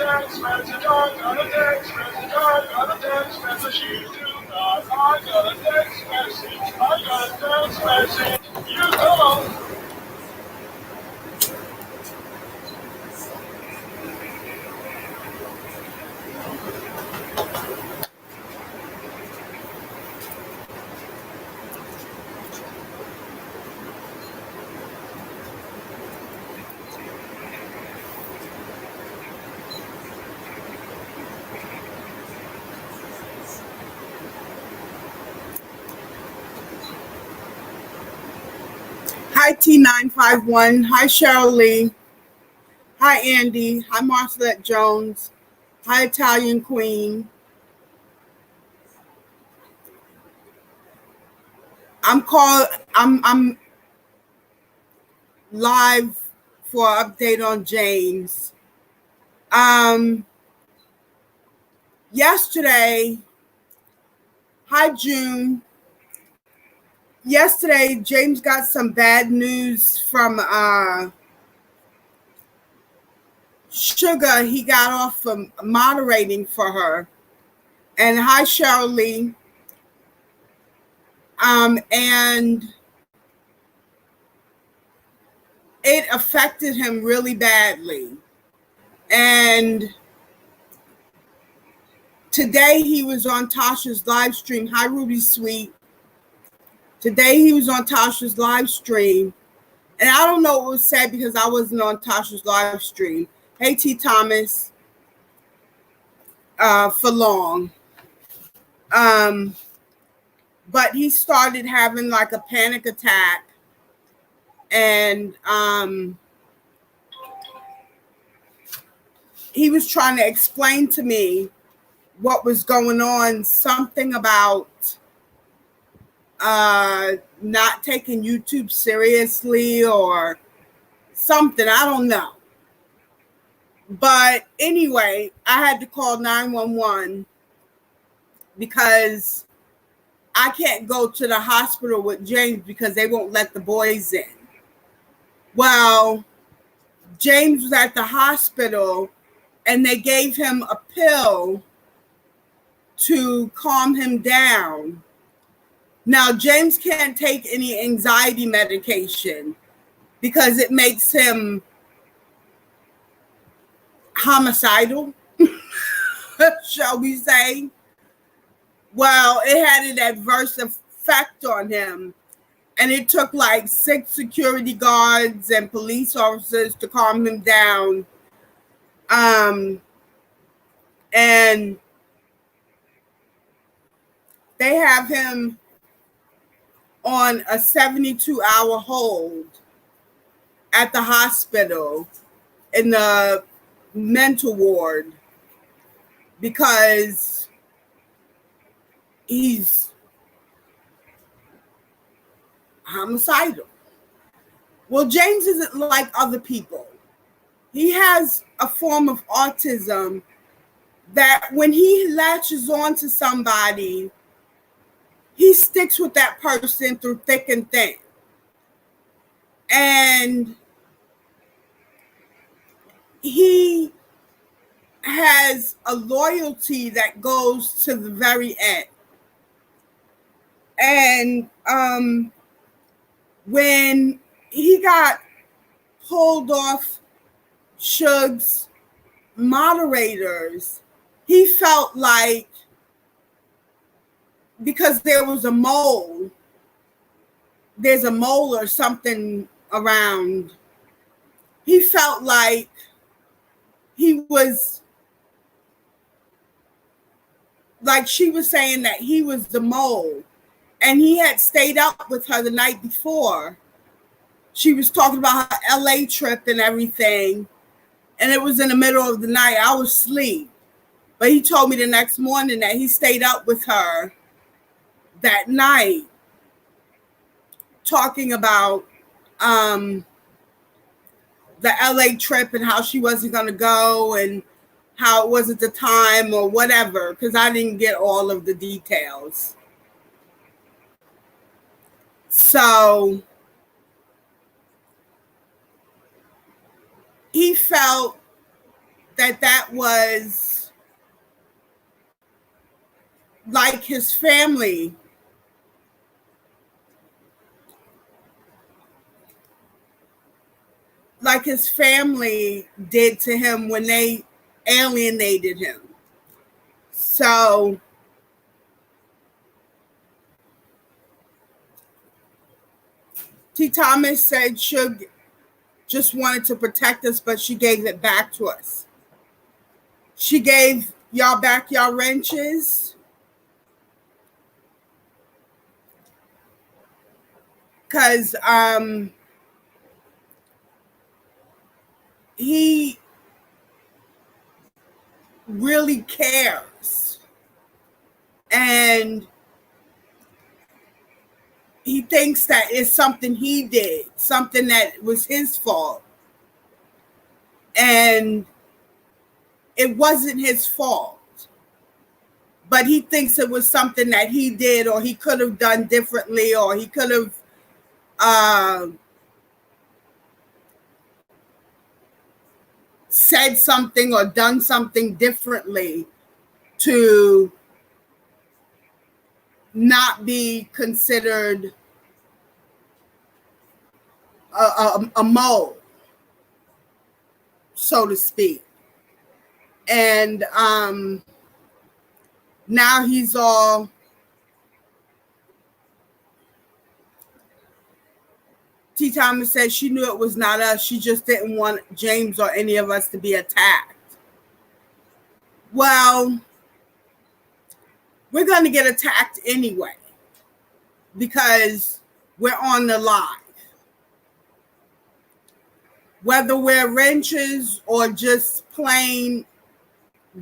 text message, I got a text message, I got a text message, you do not. I got a text message, I got a text message, you don't. Hi T951. Hi Cheryl Lee. Hi Andy. Hi Marcelette Jones. Hi Italian Queen. I'm live for an update on James. Yesterday, hi June. Yesterday, James got some bad news from Sugar. He got off from moderating for her. And hi Cheryl Lee. And it affected him really badly. And today he was on Tasha's live stream. Hi, Ruby Sweet. Today he was on Tasha's live stream. And I don't know what was said because I wasn't on Tasha's live stream. Hey, T. Thomas. For long. But he started having like a panic attack. And he was trying to explain to me what was going on, something about not taking YouTube seriously or something. I don't know. But anyway, I had to call 911 because I can't go to the hospital with James because they won't let the boys in. Well, James was at the hospital and they gave him a pill to calm him down. Now, James can't take any anxiety medication because it makes him homicidal, shall we say. Well, it had an adverse effect on him. And it took like 6 security guards and police officers to calm him down. And they have him on a 72-hour hold at the hospital in the mental ward because he's homicidal. Well, James isn't like other people. He has a form of autism that when he latches on to somebody, he sticks with that person through thick and thin. And he has a loyalty that goes to the very end. And when he got pulled off Suge's moderators, he felt like because there was a mole, there's a mole or something around, he felt like he was, like she was saying that he was the mole. And he had stayed up with her the night before. She was talking about her LA trip and everything. And it was in the middle of the night. I was asleep. But he told me the next morning that he stayed up with her that night talking about the LA trip and how she wasn't going to go and how it wasn't the time or whatever, because I didn't get all of the details. So he felt that was like his family. Like his family did to him when they alienated him. So T. Thomas said Suge just wanted to protect us, but she gave it back to us. She gave y'all back y'all wrenches. Because he really cares. And he thinks that it's something he did, something that was his fault. And it wasn't his fault. But he thinks it was something that he did, or he could have done differently, or he could have said something or done something differently to not be considered a mole, so to speak. And now he's all T. Thomas said she knew it was not us. She just didn't want James or any of us to be attacked. Well, we're going to get attacked anyway because we're on the live. Whether we're wrenches or just plain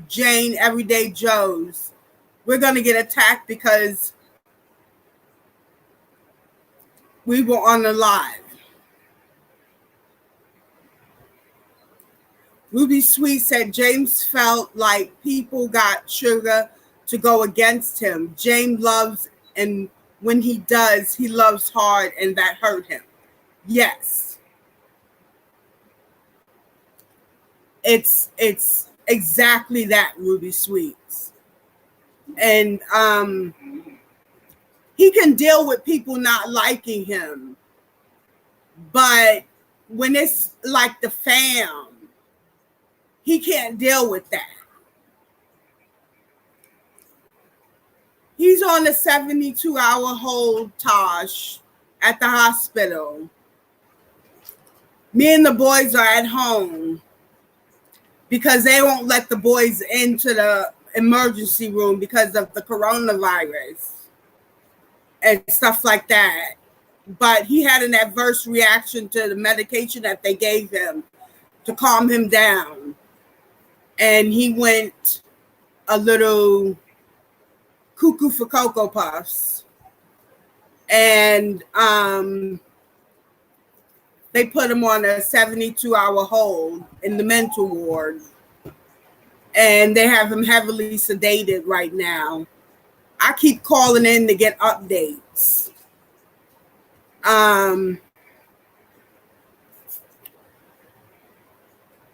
Jane everyday Joes, we're going to get attacked because we were on the live. Ruby Sweet said James felt like people got Sugar to go against him. James loves, and when he does, he loves hard, and that hurt him. Yes. It's exactly that, Ruby Sweets. And he can deal with people not liking him. But when it's like the fam, he can't deal with that. He's on a 72-hour hold, Tosh, at the hospital. Me and the boys are at home because they won't let the boys into the emergency room because of the coronavirus and stuff like that. But he had an adverse reaction to the medication that they gave him to calm him down. And he went a little cuckoo for Cocoa Puffs. And they put him on a 72-hour hold in the mental ward. And they have him heavily sedated right now. I keep calling in to get updates.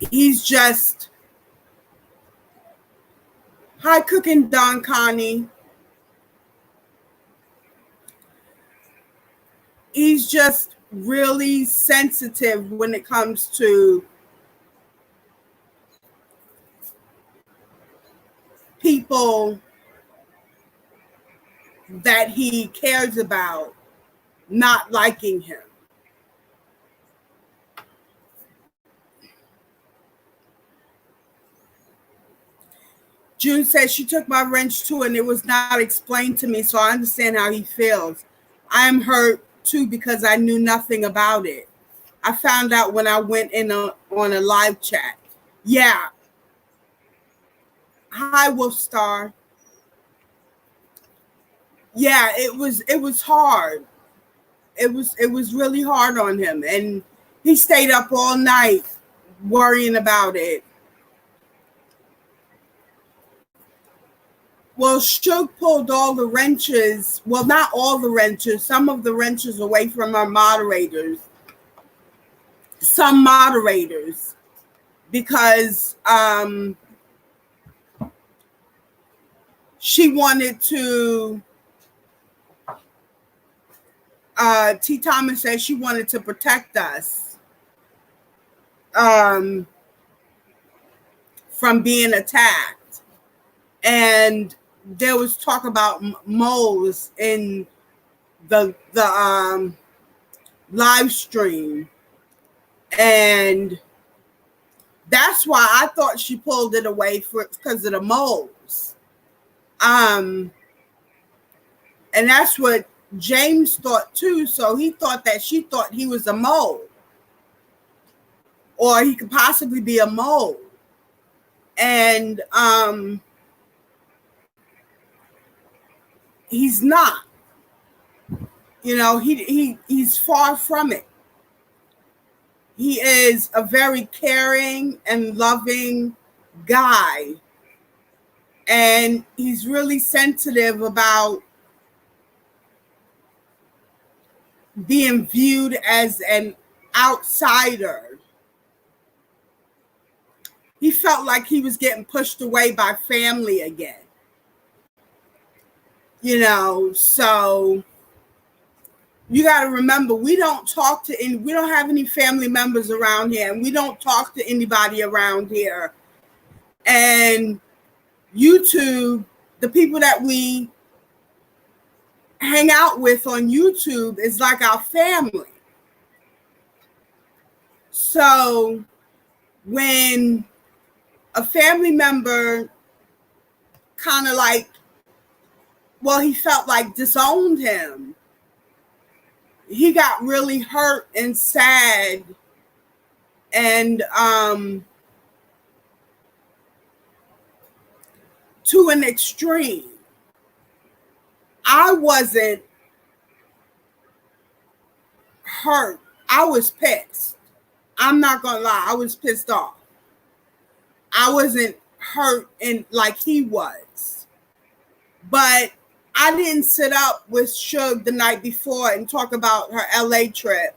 He's just... Hi, Cooking Don Connie. He's just really sensitive when it comes to people that he cares about not liking him. June says she took my wrench too and it was not explained to me, so I understand how he feels. I am hurt too because I knew nothing about it. I found out when I went in on a live chat. Yeah. Hi, Wolf Star. Yeah, it was hard. It was really hard on him, and he stayed up all night worrying about it. Well, Suge pulled all the wrenches, well, not all the wrenches, some of the wrenches away from our moderators. Some moderators. because she wanted to, T. Thomas said she wanted to protect us from being attacked. And there was talk about moles in the live stream. And that's why I thought she pulled it away because of the moles. And that's what James thought too. So he thought that she thought he was a mole, or he could possibly be a mole. And he's not. You know, he's far from it. He is a very caring and loving guy. And he's really sensitive about being viewed as an outsider. He felt like he was getting pushed away by family again. You know, so you got to remember, we don't have any family members around here, and we don't talk to anybody around here. And YouTube, the people that we hang out with on YouTube is like our family. So when a family member kind of like, well, he felt like disowned him, he got really hurt and sad. And to an extreme. I wasn't hurt. I was pissed. I'm not gonna lie, I was pissed off. I wasn't hurt and like he was. But I didn't sit up with Suge the night before and talk about her LA trip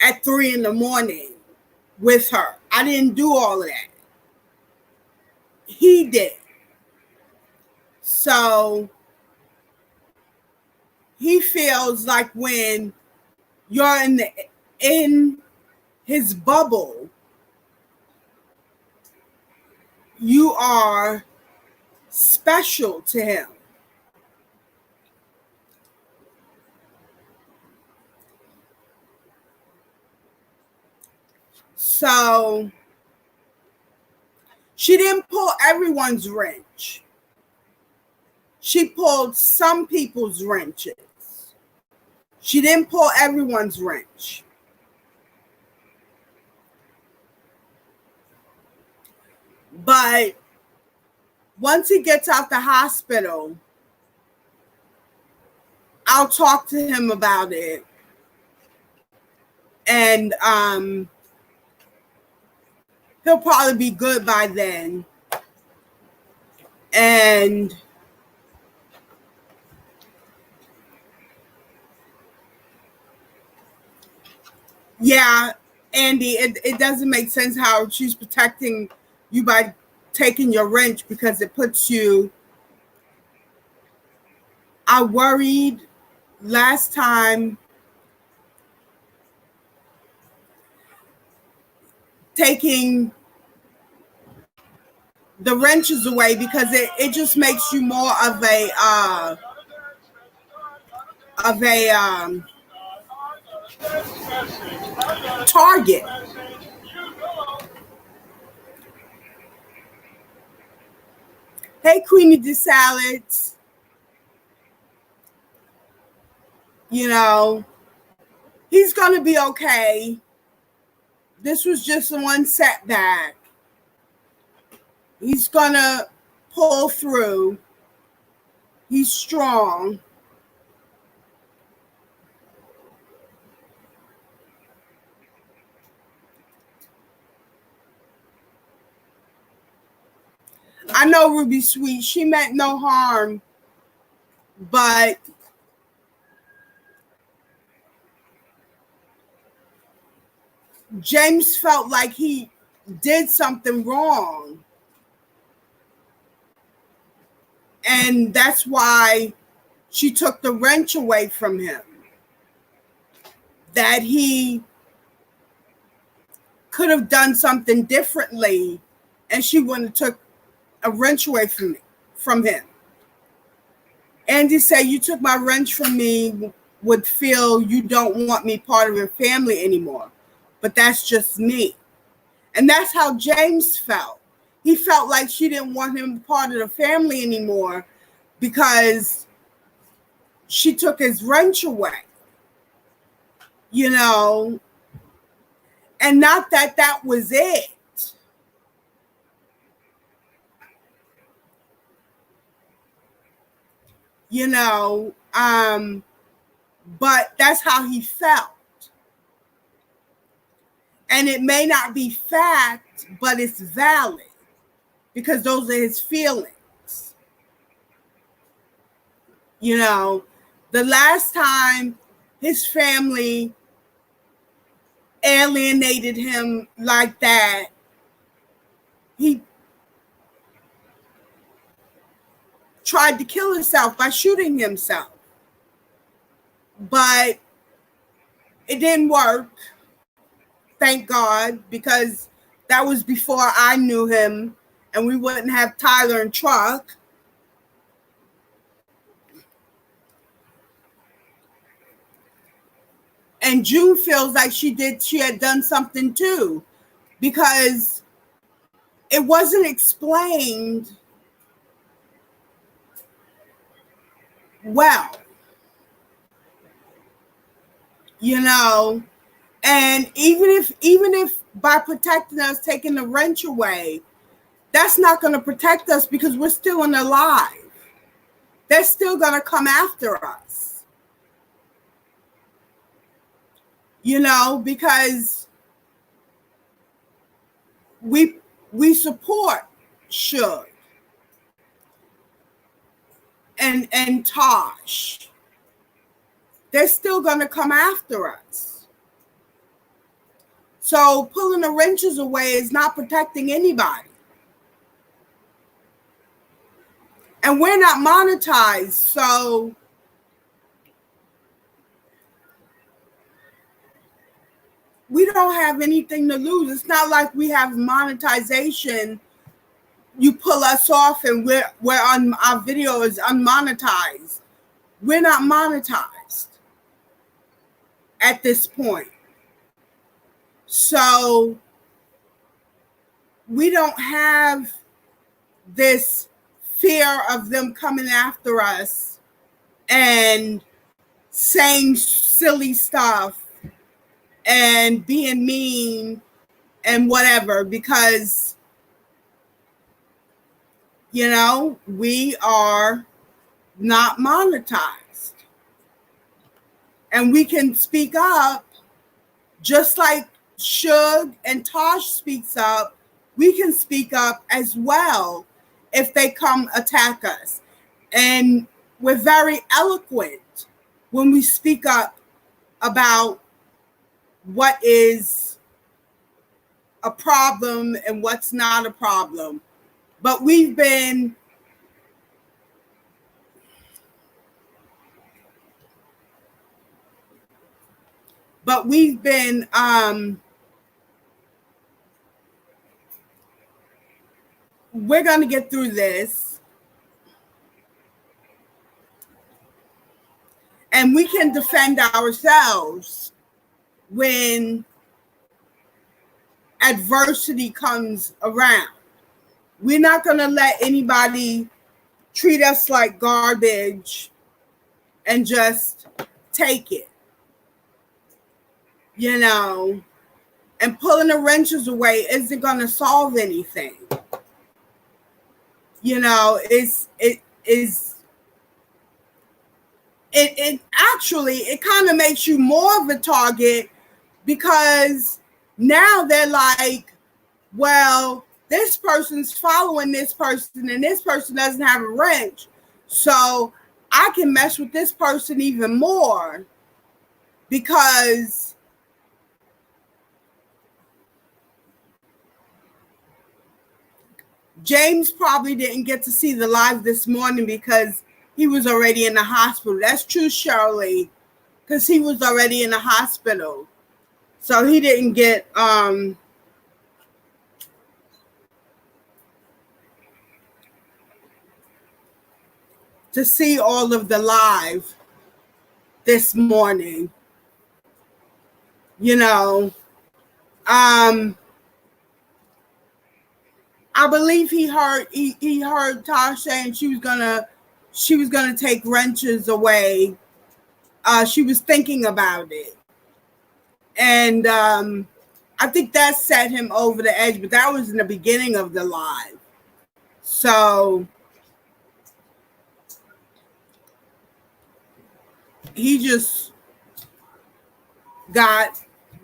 at 3 a.m. with her. I didn't do all of that. He did. So he feels like when you're in his bubble, you are special to him. So she didn't pull everyone's wrench. She pulled some people's wrenches. She didn't pull everyone's wrench. But once he gets out the hospital, I'll talk to him about it. And he'll probably be good by then. And yeah, Andy, it doesn't make sense how she's protecting you by taking your wrench, because it puts you. I worried last time taking the wrenches away, because it just makes you more of a target. Hey, Queenie D Salads. You know, he's going to be okay. This was just one setback. He's going to pull through. He's strong. I know Ruby Sweet, she meant no harm, but James felt like he did something wrong. And that's why she took the wrench away from him. That he could have done something differently, and she wouldn't have took a wrench away from him. Andy said, "You took my wrench from me, would feel you don't want me part of your family anymore. But that's just me." And that's how James felt. He felt like she didn't want him part of the family anymore because she took his wrench away. You know, and not that that was it. You know, but that's how he felt. And it may not be fact, but it's valid because those are his feelings. You know, the last time his family alienated him like that, he tried to kill himself by shooting himself. But it didn't work, thank God, because that was before I knew him and we wouldn't have Tyler and Truck. And June feels like she had done something too, because it wasn't explained well, you know. And even if by protecting us, taking the wrench away, that's not going to protect us because we're still alive. They're still going to come after us, you know, because we support Suge and Tosh. They're still going to come after us. So pulling the wrenches away is not protecting anybody. And we're not monetized, so we don't have anything to lose. It's not like we have monetization. You pull us off and we're on, our video is unmonetized. We're not monetized at this point. So we don't have this fear of them coming after us and saying silly stuff and being mean and whatever, because, you know, we are not monetized. And we can speak up just like Suge and Tosh speaks up. We can speak up as well if they come attack us. And we're very eloquent when we speak up about what is a problem and what's not a problem. But we've been we're going to get through this, and we can defend ourselves when adversity comes around. We're not going to let anybody treat us like garbage and just take it, you know. And pulling the wrenches away isn't going to solve anything. You know, it actually, it kind of makes you more of a target, because now they're like, well, this person's following this person and this person doesn't have a wrench, so I can mess with this person even more because James probably didn't get to see the live this morning because he was already in the hospital. That's true, Shirley, because he was already in the hospital. So he didn't get to see all of the live this morning. You know, I believe he heard Tosh saying she was gonna take wrenches away. She was thinking about it, and I think that set him over the edge. But that was in the beginning of the live, so he just got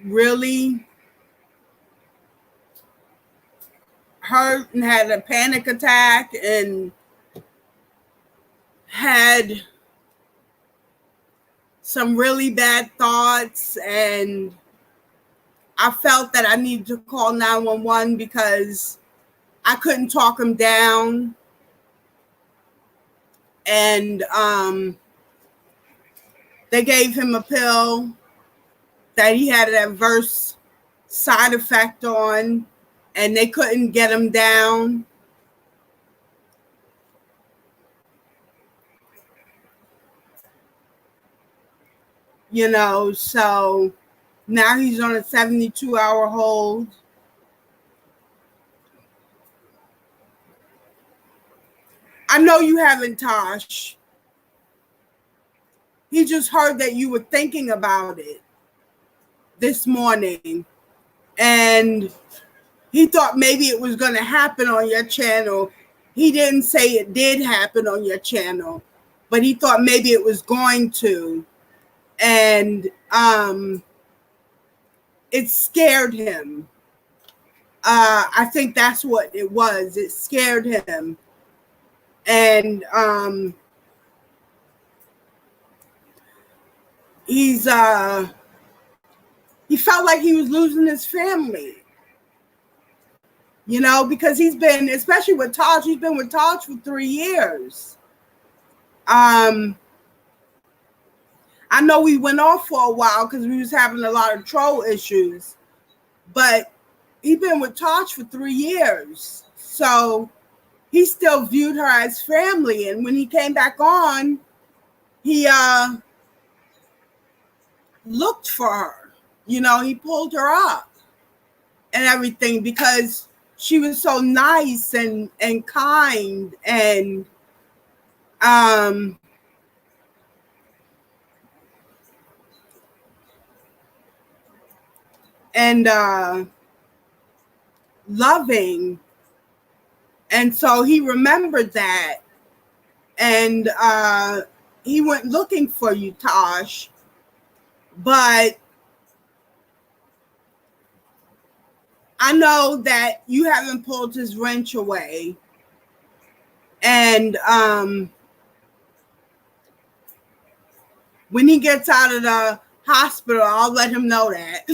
really hurt and had a panic attack and had some really bad thoughts, and I felt that I needed to call 911 because I couldn't talk him down. And they gave him a pill that he had an adverse side effect on, and they couldn't get him down. You know, so now he's on a 72-hour hold. I know you haven't, Tosh. He just heard that you were thinking about it this morning, and he thought maybe it was going to happen on your channel. He didn't say it did happen on your channel, but he thought maybe it was going to. And it scared him. I think that's what it was. It scared him. And he felt like he was losing his family. You know, because he's been, especially with Tosh, he's been with Tosh for 3 years. I know we went off for a while because we was having a lot of troll issues, but he's been with Tosh for 3 years. So he still viewed her as family. And when he came back on, he looked for her. You know, he pulled her up and everything because she was so nice and kind and loving. And so he remembered that. And he went looking for you, Tosh. But I know that you haven't pulled his wrench away. And when he gets out of the hospital, I'll let him know that.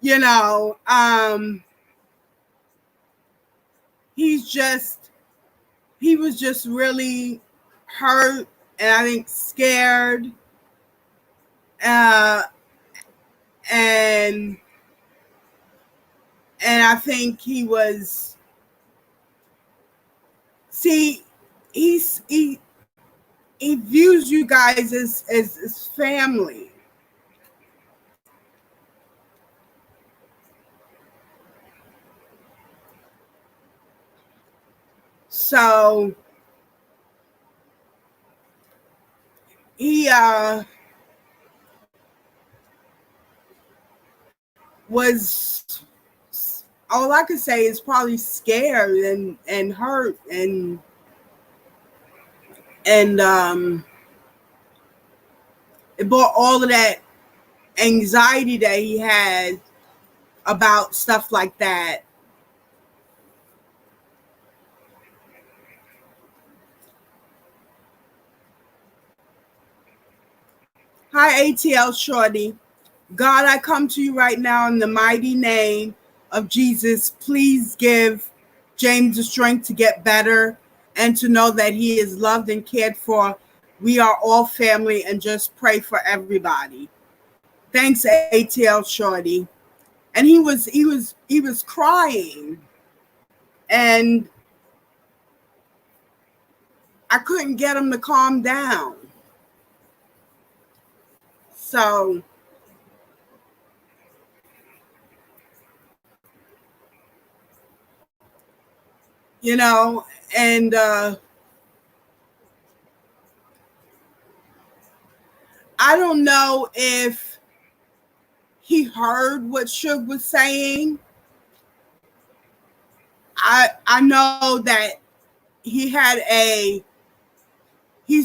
You know, he was just really hurt and I think scared. And I think he was, he views you guys as family. So he was, all I could say is probably scared and hurt and it brought all of that anxiety that he had about stuff like that. Hi, ATL Shorty. God, I come to you right now in the mighty name of Jesus, please give James the strength to get better and to know that he is loved and cared for. We are all family, and just pray for everybody. Thanks, ATL Shorty. And he was crying, and I couldn't get him to calm down. So and I don't know if he heard what Suge was saying. I know that he's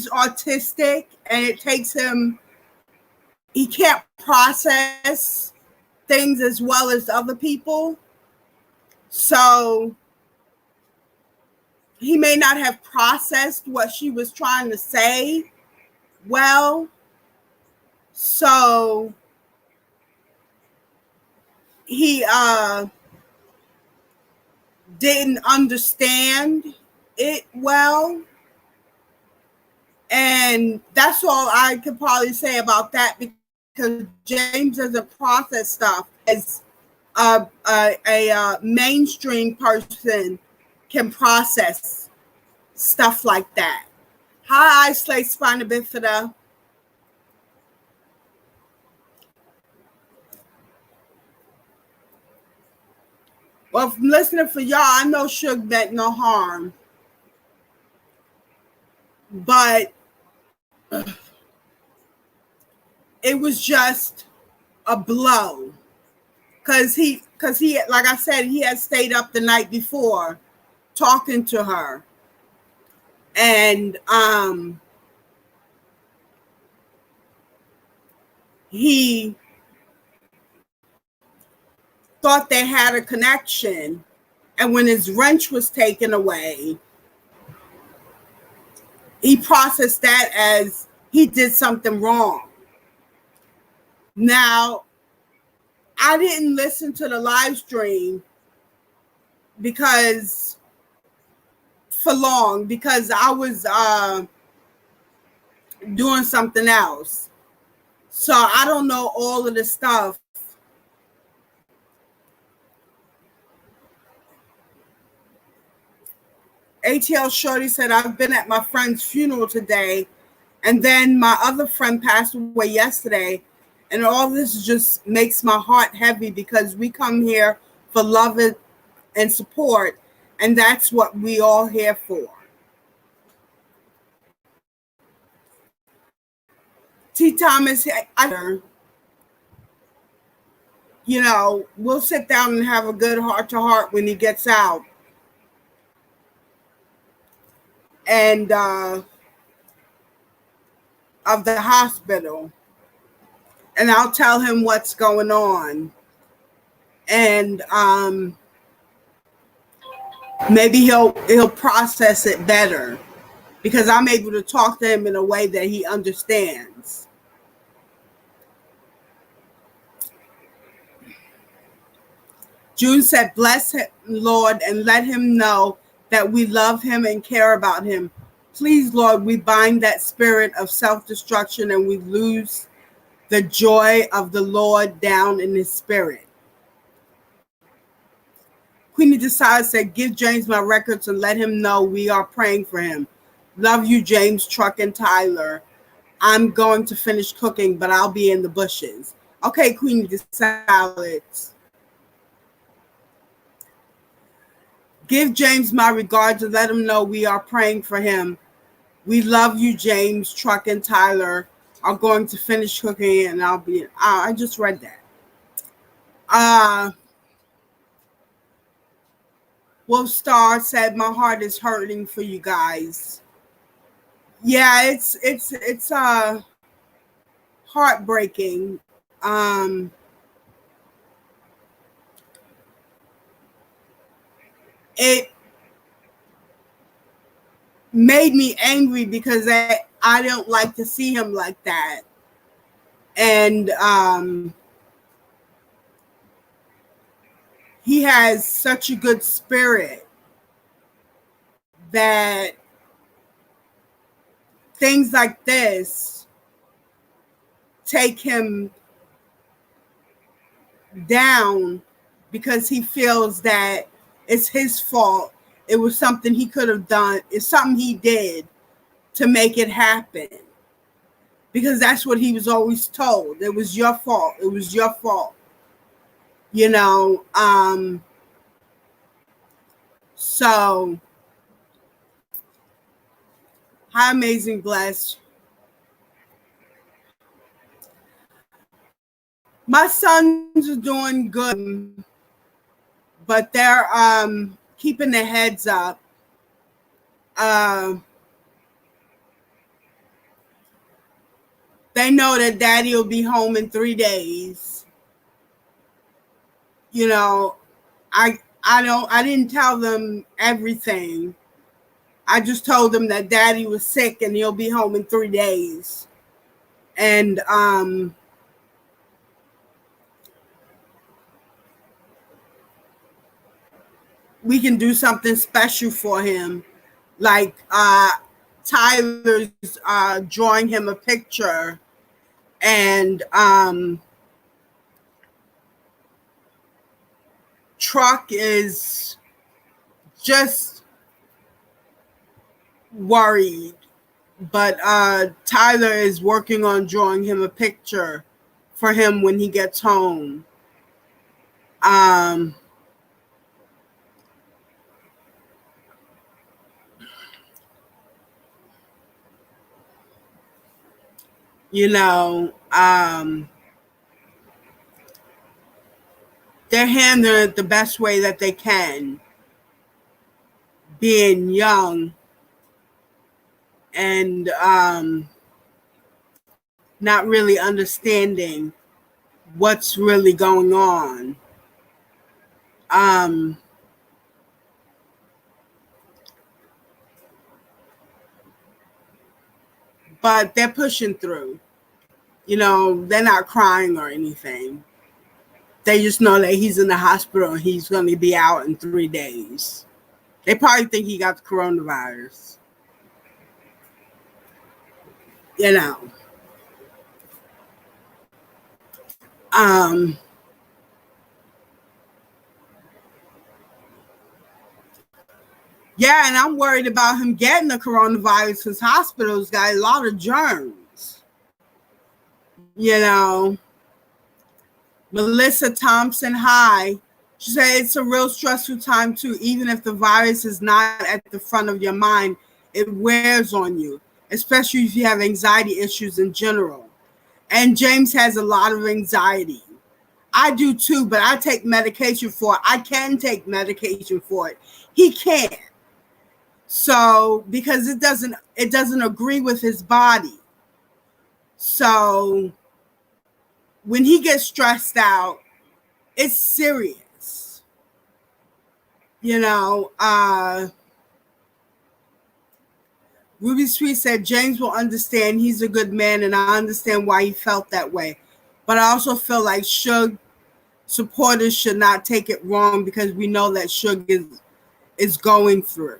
autistic, and it takes him, he can't process things as well as other people. So he may not have processed what she was trying to say well. So he didn't understand it well. And that's all I could probably say about that, because James doesn't process stuff as a mainstream person can process stuff like that. Hi, Slate Spina Bifida. Well, from listening for y'all, I know Suge meant no harm. But it was just a blow. Because he, like I said, he had stayed up the night before talking to her. And he thought they had a connection. And when his wrench was taken away, he processed that as he did something wrong. Now, I didn't listen to the live stream for long because I was doing something else. So I don't know all of the stuff. ATL Shorty said, I've been at my friend's funeral today, and then my other friend passed away yesterday, and all this just makes my heart heavy because we come here for love and support, and that's what we all here for. T. Thomas, we'll sit down and have a good heart-to-heart when he gets out. And of the hospital, and I'll tell him what's going on, and maybe he'll process it better because I'm able to talk to him in a way that he understands. June said, bless him, Lord, and let him know that we love him and care about him. Please, Lord, we bind that spirit of self-destruction and we lose the joy of the Lord down in his spirit. Queenie Desire said, give James my records and let him know we are praying for him. Love you, James, Truck, and Tyler. I'm going to finish cooking, but I'll be in the bushes. Okay, Queenie Desire. Give James my regards and let him know we are praying for him. We love you, James, Truck, and Tyler are going to finish cooking, and I'll be. I just read that. Wolf Star said, my heart is hurting for you guys. Yeah, it's heartbreaking. It made me angry because I don't like to see him like that. And he has such a good spirit that things like this take him down because he feels that it's his fault. It was something he could have done. It's something he did to make it happen. Because that's what he was always told. It was your fault. It was your fault. You know, so hi, Amazing Bless. My sons are doing good, but they're keeping their heads up. They know that daddy will be home in 3 days. You know, I didn't tell them everything. I just told them that daddy was sick and he'll be home in 3 days. And we can do something special for him. Like Tyler's drawing him a picture, and Truck is just worried, but Tyler is working on drawing him a picture for him when he gets home. You know, they're handling it the best way that they can, being young and not really understanding what's really going on. But they're pushing through. You know, they're not crying or anything. They just know that he's in the hospital and he's going to be out in 3 days. They probably think he got the coronavirus. You know. Yeah, and I'm worried about him getting the coronavirus because hospitals got a lot of germs. You know. Melissa Thompson, hi. She said it's a real stressful time too. Even if the virus is not at the front of your mind, it wears on you, especially if you have anxiety issues in general. And James has a lot of anxiety. I do too, but I take medication for it. I can take medication for it. He can't. So because it doesn't agree with his body. So when he gets stressed out, it's serious. You know, Ruby Sweet said, James will understand. He's a good man, and I understand why he felt that way. But I also feel like Suge supporters should not take it wrong because we know that Suge is going through.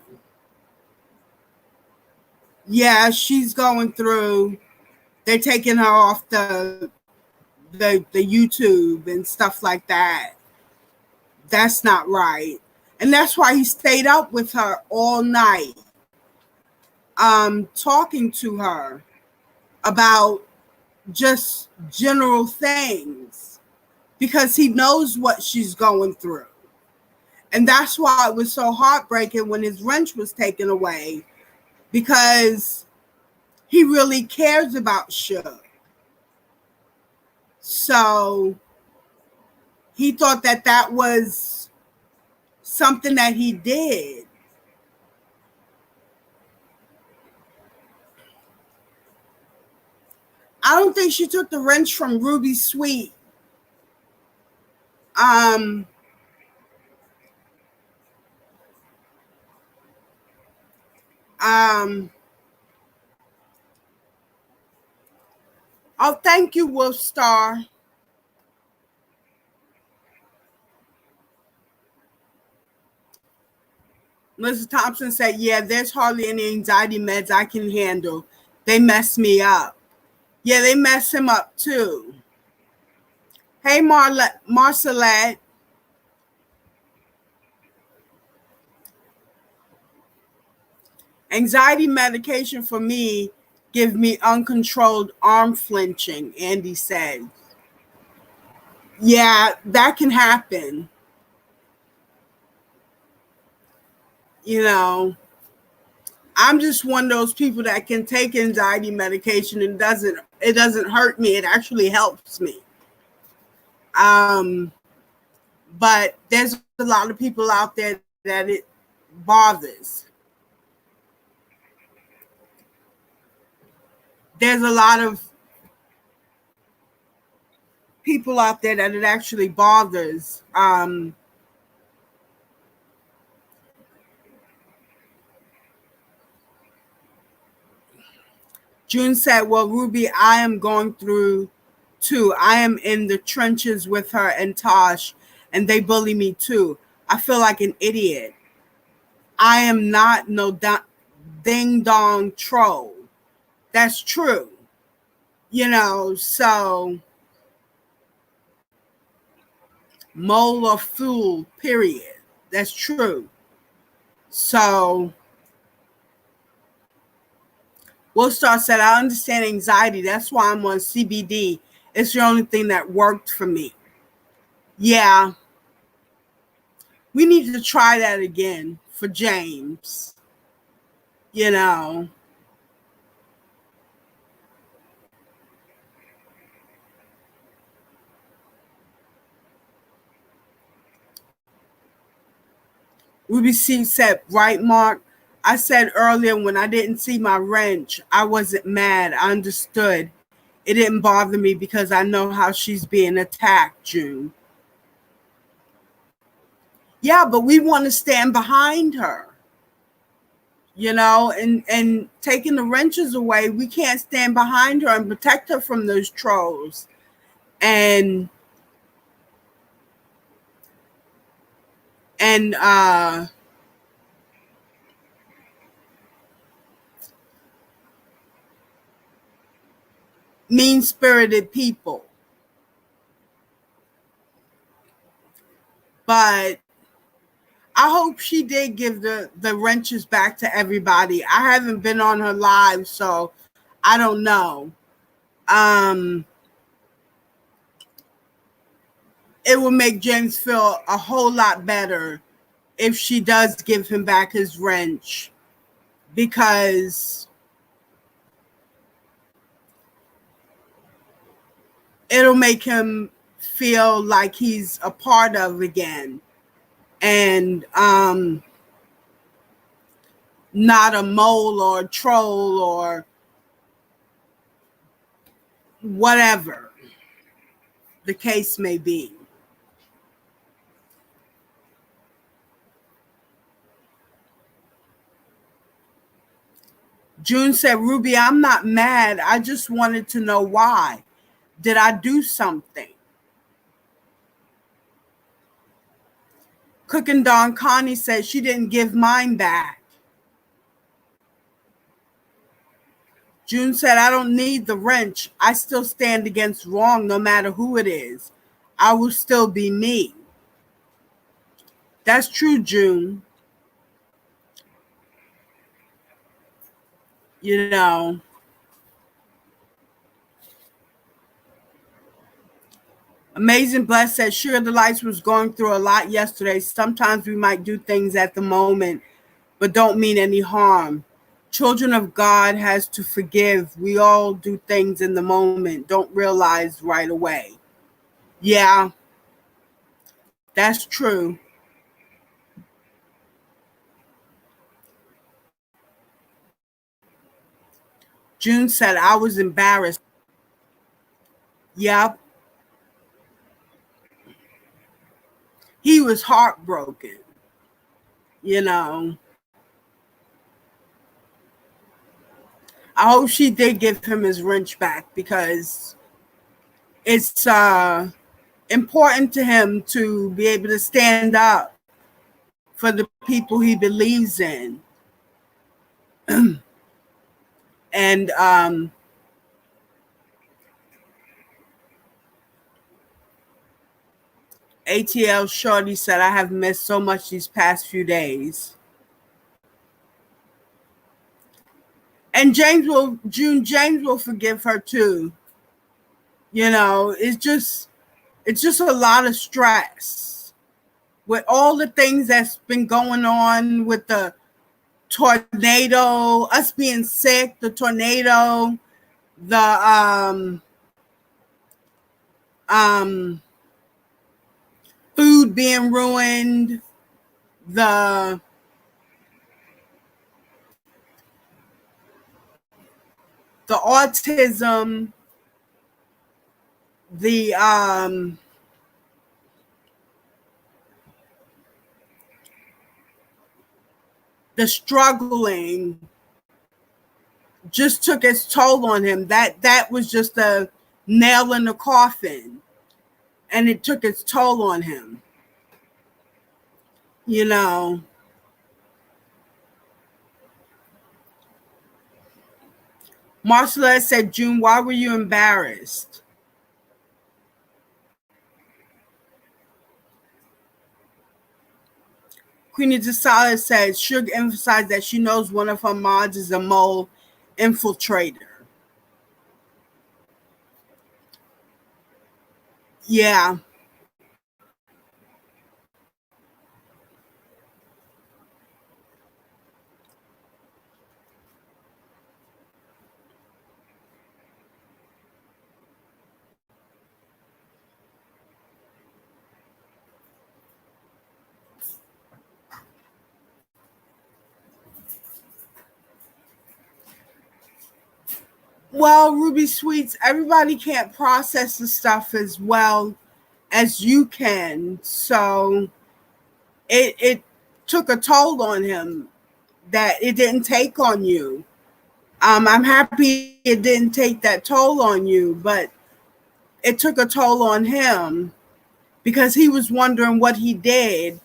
Yeah, she's going through. They're taking her off the YouTube and stuff like that. That's not right. And that's why he stayed up with her all night, talking to her about just general things because he knows what she's going through. And that's why it was so heartbreaking when his wrench was taken away, because he really cares about Suge. So he thought that was something that he did. I don't think she took the wrench from Ruby Sweet. Oh, thank you, Wolf Star. Mrs. Thompson said, yeah, there's hardly any anxiety meds I can handle. They mess me up. Yeah, they mess him up too. Hey, Marcelette. Anxiety medication for me give me uncontrolled arm flinching, Andy said. Yeah, that can happen. You know, I'm just one of those people that can take anxiety medication and it doesn't hurt me. It actually helps me. But there's a lot of people out there that it bothers. There's a lot of people out there that it actually bothers. June said, well, Ruby, I am going through too. I am in the trenches with her and Tosh, and they bully me too. I feel like an idiot. I am not no ding dong troll. That's true. You know, so mole or fool, period. That's true. So Willstar said, I understand anxiety. That's why I'm on CBD. It's the only thing that worked for me. Yeah. We need to try that again for James. You know. Ruby C said, right, Mark? I said earlier when I didn't see my wrench, I wasn't mad. I understood. It didn't bother me because I know how she's being attacked, June. Yeah, but we want to stand behind her. You know, and taking the wrenches away, we can't stand behind her and protect her from those trolls. And mean-spirited people. But I hope she did give the wrenches back to everybody. I haven't been on her live, so I don't know. It will make James feel a whole lot better if she does give him back his wrench, because it'll make him feel like he's a part of again, and not a mole or a troll or whatever the case may be. June said, Ruby, I'm not mad. I just wanted to know why. Did I do something? Cooking Don Connie said she didn't give mine back. June said, I don't need the wrench. I still stand against wrong no matter who it is. I will still be me. That's true, June. You know. Amazing Bless said, Sugar Delights was going through a lot yesterday. Sometimes we might do things at the moment, but don't mean any harm. Children of God has to forgive. We all do things in the moment, don't realize right away. Yeah, that's true. June said, I was embarrassed. Yep. He was heartbroken, you know. I hope she did give him his wrench back, because it's important to him to be able to stand up for the people he believes in. And ATL Shorty said, I have missed so much these past few days. And James will forgive her too. You know, it's just a lot of stress with all the things that's been going on with the tornado, us being sick, the tornado, the food being ruined, the autism, the struggling just took its toll on him. That was just a nail in the coffin, and it took its toll on him. You know, Marcella said, June, why were you embarrassed? Queenie DeSala said, Suge emphasized that she knows one of her mods is a mole infiltrator. Yeah. Well, Ruby Sweets, everybody can't process the stuff as well as you can. So it took a toll on him that it didn't take on you. I'm happy it didn't take that toll on you, but it took a toll on him because he was wondering what he did.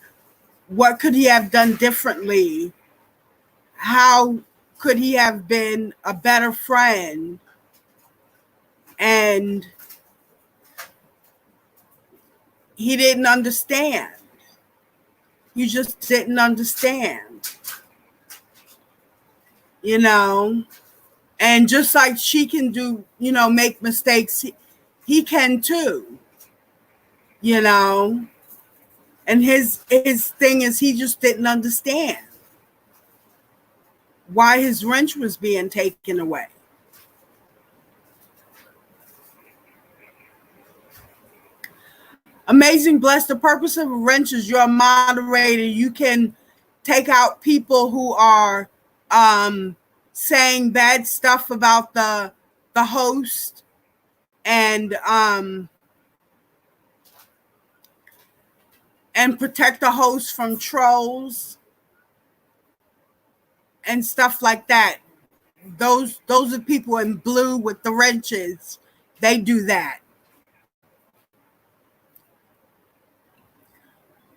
What could he have done differently? How could he have been a better friend? And he didn't understand. You just didn't understand. You know? And just like she can do, you know, make mistakes, he can too. You know? And his thing is he just didn't understand why his wrench was being taken away. Amazing Bless, the purpose of a wrench is you're a moderator. You can take out people who are saying bad stuff about the host and protect the host from trolls and stuff like that. Those are people in blue with the wrenches. They do that.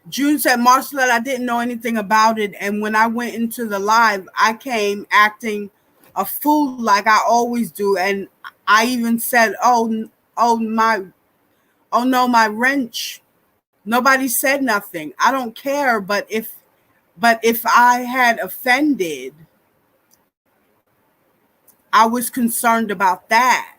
June said, Marcelette, I didn't know anything about it. And when I went into the live, I came acting a fool like I always do. And I even said, oh no, my wrench. Nobody said nothing. I don't care. But if I had offended, I was concerned about that.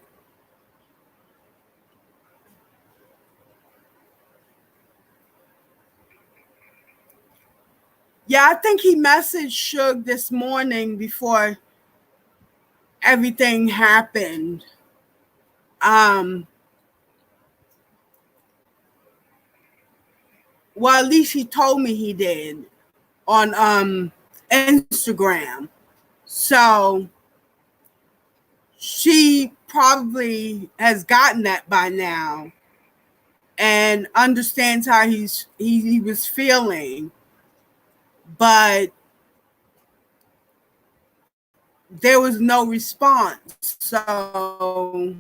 Yeah, I think he messaged Suge this morning before everything happened. Well, at least he told me he did on Instagram. So she probably has gotten that by now and understands how he was feeling. But there was no response. So,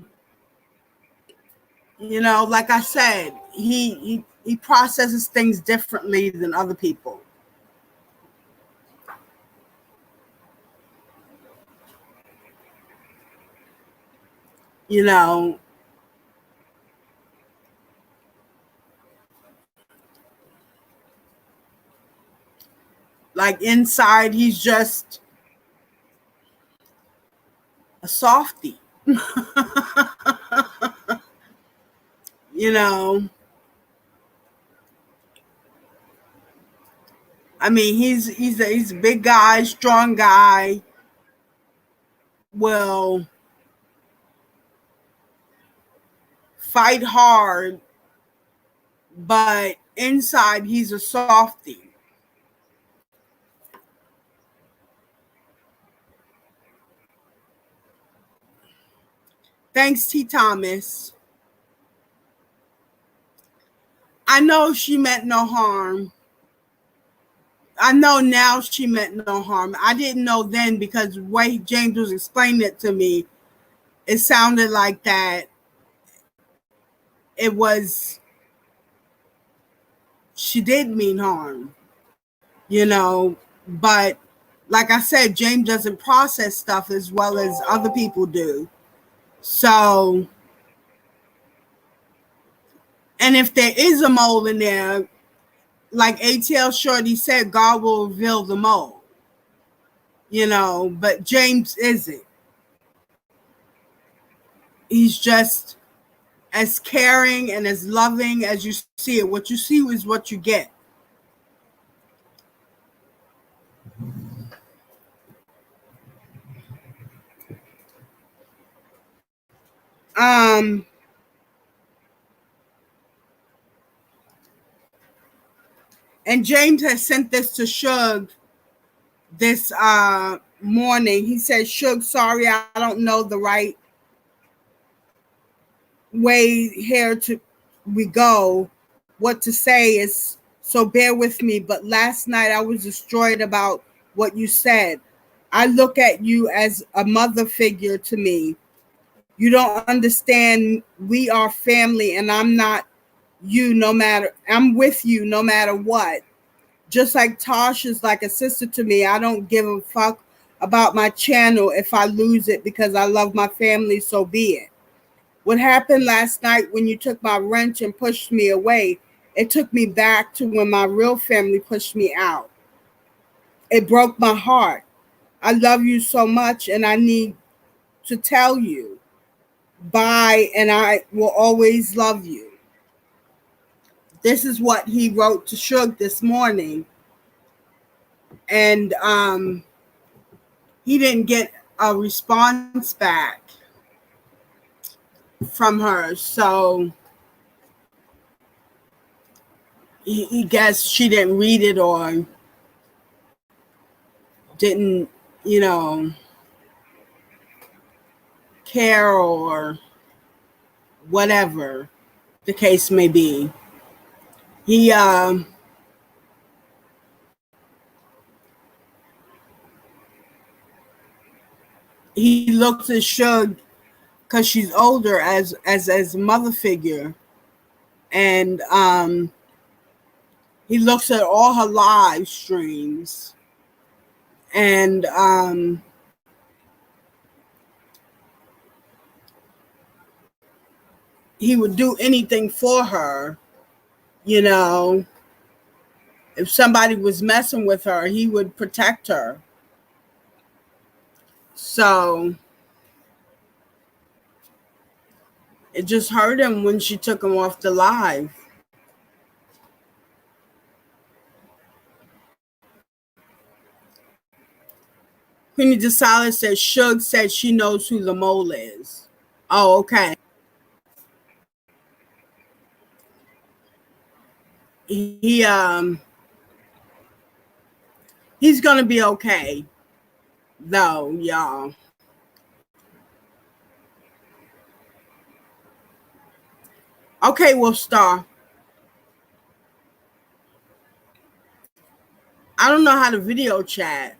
you know, like I said, he processes things differently than other people. you know. Like inside, he's just a softie. You know, I mean, he's a big guy, strong guy. Will fight hard, but inside he's a softie. Thanks, T. Thomas. I know she meant no harm. I know now she meant no harm. I didn't know then because the way James was explaining it to me, it sounded like that it was, she did mean harm, you know. But like I said, James doesn't process stuff as well as other people do. So, and if there is a mole in there, like ATL Shorty said, God will reveal the mole, you know, but James isn't. He's just as caring and as loving as you see it. What you see is what you get. And James has sent this to Suge this morning. He said, Suge, sorry, I don't know the right way here to we go, what to say is, so bear with me. But last night I was destroyed about what you said. I look at you as a mother figure to me. You don't understand. We are family, and I'm not you no matter. I'm with you no matter what. Just like Tosh is like a sister to me. I don't give a fuck about my channel. If I lose it because I love my family, so be it. What happened last night when you took my wrench and pushed me away, it took me back to when my real family pushed me out. It broke my heart. I love you so much, and I need to tell you bye, and I will always love you. This is what he wrote to Suge this morning. And he didn't get a response back from her. So he guess she didn't read it or didn't, you know, care or whatever the case may be. He looks at Suge because she's older as a mother figure, and he looks at all her live streams, and he would do anything for her, you know. If somebody was messing with her, he would protect her. So it just hurt him when she took him off the live. Queenie DeSalis says Suge said she knows who the mole is. Oh, okay. He's gonna be okay, though, y'all. Okay, well, Star. I don't know how to video chat.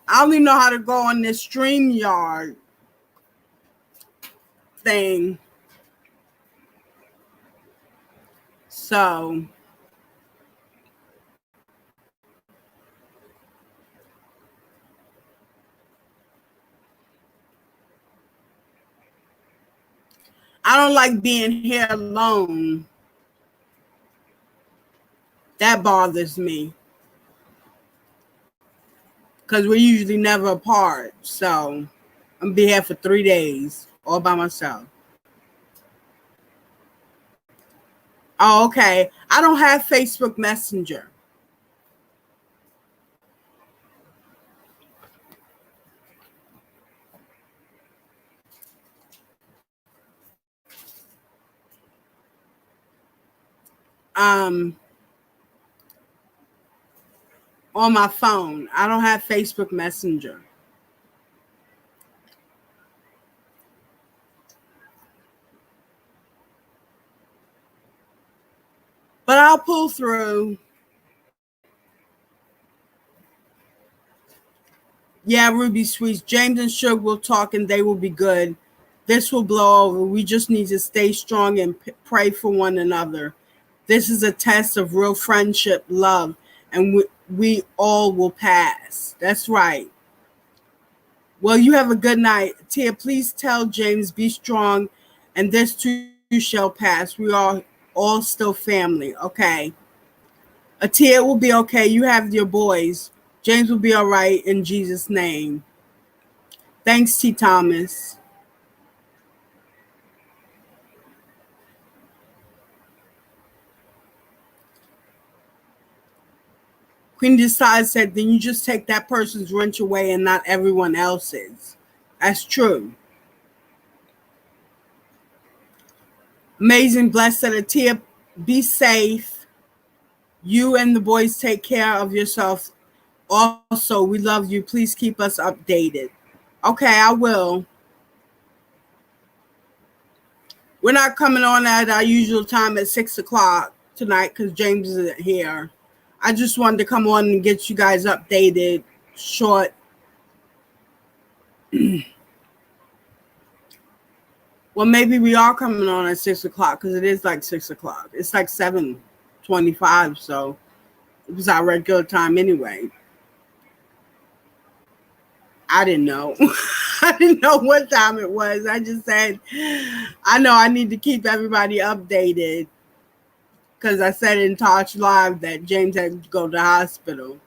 I only know how to go on this StreamYard thing. So I don't like being here alone. That bothers me. Because we're usually never apart. So I'm going to be here for 3 days all by myself. Oh, okay. I don't have Facebook Messenger. On my phone. I don't have Facebook Messenger. But I'll pull through. Yeah, Ruby Sweets. James and Suge will talk and they will be good. This will blow over. We just need to stay strong and pray for one another. This is a test of real friendship, love, and we all will pass. That's right. Well, you have a good night. Tia, please tell James, be strong, and this too shall pass. We are all still family, okay? Tia will be okay. You have your boys. James will be all right in Jesus' name. Thanks, T. Thomas. Queen Decide said, then you just take that person's wrench away and not everyone else's. That's true. Amazing, blessed said, Tia, be safe. You and the boys take care of yourself. Also, we love you. Please keep us updated. Okay, I will. We're not coming on at our usual time at 6 o'clock tonight because James isn't here. I just wanted to come on and get you guys updated short. Well, maybe we are coming on at 6 o'clock because it is like 6 o'clock. It's like 7:25, so it was our regular time anyway. I didn't know. I didn't know what time it was. I just said, I know I need to keep everybody updated because I said in Touch Live that James had to go to the hospital.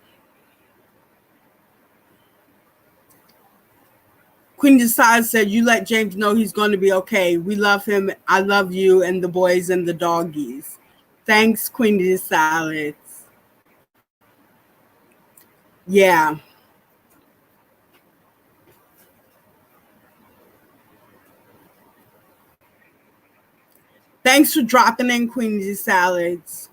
Queen Decide said, you let James know he's going to be okay. We love him. I love you and the boys and the doggies. Thanks, Queen Decide. Yeah. Thanks for dropping in, Queen Salads.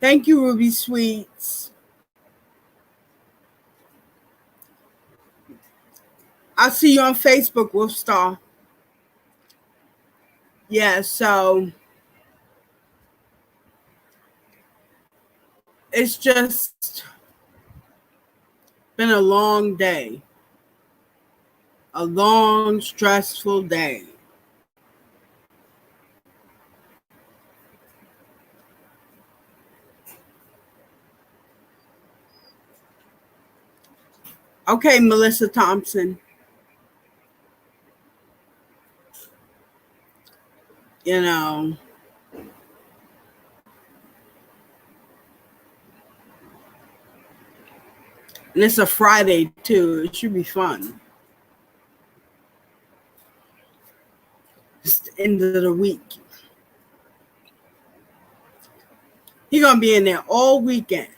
Thank you, Ruby Sweets. I'll see you on Facebook, Wolfstar. Yeah, so it's just been a long day. A long, stressful day. Okay, Melissa Thompson. You know, and it's a Friday too. It should be fun. It's the end of the week. He's gonna be in there all weekend.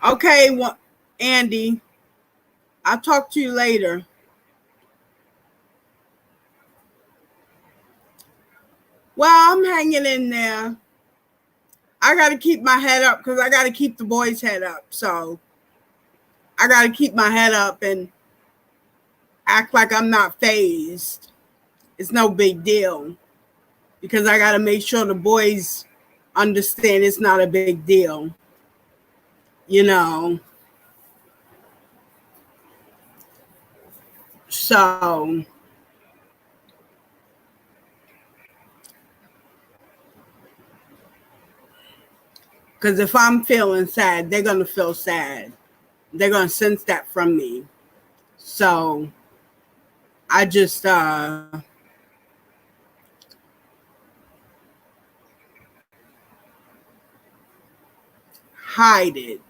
Okay, well, Andy, I'll talk to you later. Well, I'm hanging in there. I got to keep my head up because I got to keep the boys' head up. So I got to keep my head up and act like I'm not fazed. It's no big deal because I got to make sure the boys understand it's not a big deal. You know. So because if I'm feeling sad, they're going to feel sad. They're going to sense that from me. So I just hide it,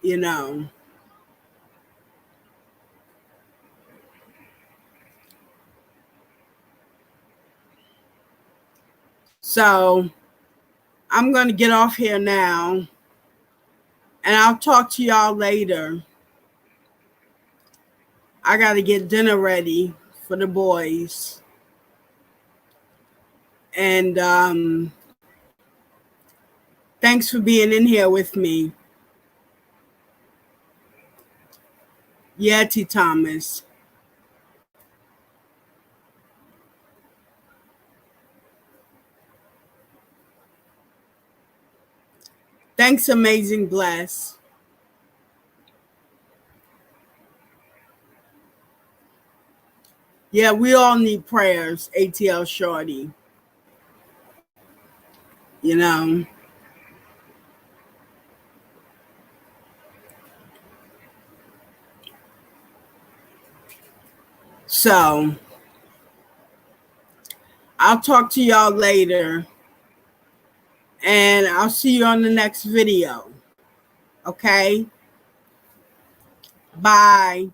you know. So I'm going to get off here now, and I'll talk to y'all later. I got to get dinner ready for the boys. And thanks for being in here with me. Yeah, T. Thomas. Thanks, Amazing Bless. Yeah, we all need prayers, ATL Shorty. You know. So I'll talk to y'all later. And I'll see you on the next video. Okay? Bye.